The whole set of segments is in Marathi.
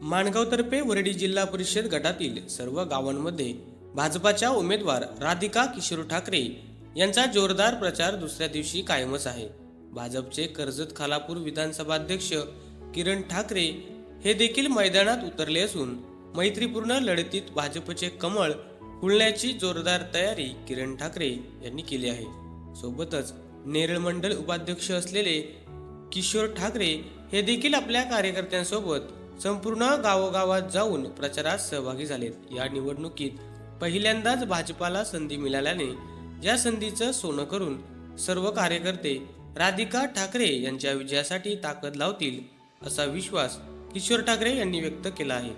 माणगावतर्फे वरडी जिल्हा परिषद गटातील सर्व गावांमध्ये भाजपाच्या उमेदवार राधिका किशोर ठाकरे यांचा जोरदार प्रचार दुसऱ्या दिवशी कायमच आहे। भाजपचे कर्जत खालापूर विधानसभा अध्यक्ष किरण ठाकरे हे देखील मैदानात उतरले असून मैत्रीपूर्ण लढतीत भाजपचे कमळ फुलण्याची जोरदार तयारी किरण ठाकरे यांनी केली आहे। सोबतच नेरळ मंडल उपाध्यक्ष असलेले किशोर ठाकरे हे देखील आपल्या कार्यकर्त्यांसोबत संपूर्ण गावोगावात जाऊन प्रचारात सहभागी झालेत। या निवडणुकीत पहिल्यांदाच भाजपाला संधी मिळाल्याने या संधीचं सोनं करून सर्व कार्यकर्ते राधिका ठाकरे यांच्या विजयासाठी ताकद लावतील असा विश्वास किशोर ठाकरे यांनी व्यक्त केला आहे।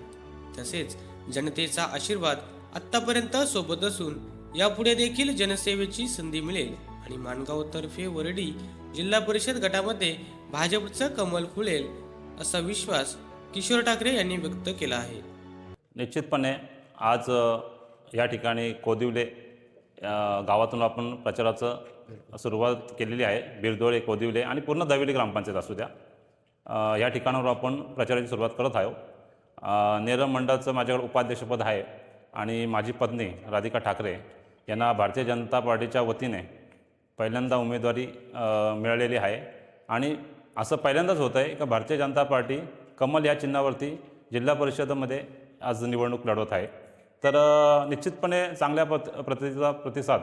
तसेच जनतेचा आशीर्वाद आतापर्यंत सोबत असून यापुढे देखील जनसेवेची संधी मिळेल आणि माणगावतर्फे वरडी जिल्हा परिषद गटामध्ये भाजपचं कमल फुलेल असा विश्वास किशोर ठाकरे यांनी व्यक्त केला आहे। निश्चितपणे आज या ठिकाणी कोदिवले गावातून आपण प्रचाराचं सुरुवात केलेली आहे। बिरदोळे, कोदिवले आणि पूर्ण दविली ग्रामपंचायत असू द्या, या ठिकाणावर आपण प्रचाराची सुरुवात करत आहोत। नेरळ मंडळाचं माझ्याकडे उपाध्यक्षपद आहे आणि माझी पत्नी राधिका ठाकरे यांना भारतीय जनता पार्टीच्या वतीने पहिल्यांदा उमेदवारी मिळालेली आहे आणि असं पहिल्यांदाच होतं आहे की भारतीय जनता पार्टी कमल या चिन्हावरती जिल्हा परिषदेमध्ये आज निवडणूक लढवत आहे। तर निश्चितपणे चांगल्या पद्धतीचा प्रतिसाद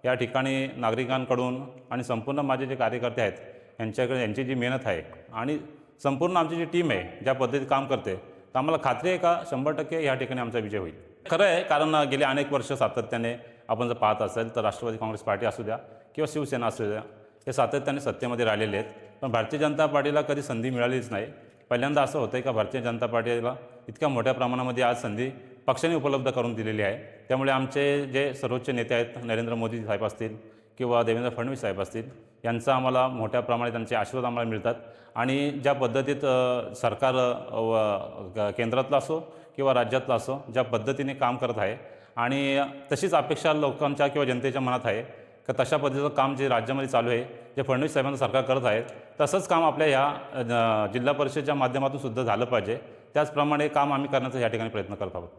या ठिकाणी नागरिकांकडून आणि संपूर्ण माझे जे कार्यकर्ते आहेत यांची जी मेहनत आहे आणि संपूर्ण आमची जी टीम आहे ज्या पद्धतीत काम करते, तर आम्हाला खात्री आहे का 100% या ठिकाणी आमचा विजय होईल। खरं आहे, कारण गेले अनेक वर्ष सातत्याने आपण जर पाहत असेल तर राष्ट्रवादी काँग्रेस पार्टी असू द्या किंवा शिवसेना असू द्या, हे सातत्याने सत्तेमध्ये राहिलेले आहेत, पण भारतीय जनता पार्टीला कधी संधी मिळालीच नाही। पहिल्यांदा असं होतं आहे का भारतीय जनता पार्टीला इतक्या मोठ्या प्रमाणामध्ये आज संधी पक्षाने उपलब्ध करून दिलेली आहे। त्यामुळे आमचे जे सर्वोच्च नेते आहेत, नरेंद्र मोदी साहेब असतील किंवा देवेंद्र फडणवीस साहेब असतील, यांचा आम्हाला मोठ्या प्रमाणात त्यांचे आशीर्वाद आम्हाला मिळतात आणि ज्या पद्धतीत सरकार केंद्रातलं असो किंवा राज्यातलं असो ज्या पद्धतीने काम करत आहे आणि तशीच अपेक्षा लोकांच्या किंवा जनतेच्या मनात आहे का तशा पद्धतीचं काम जे राज्यामध्ये चालू आहे, जे फडणवीस साहेबांचं सरकार करत आहे, तसंच काम आपल्या ह्या जिल्हा परिषदेच्या माध्यमातून सुद्धा झालं पाहिजे। त्याचप्रमाणे काम आम्ही करण्याचा या ठिकाणी प्रयत्न करत आहोत।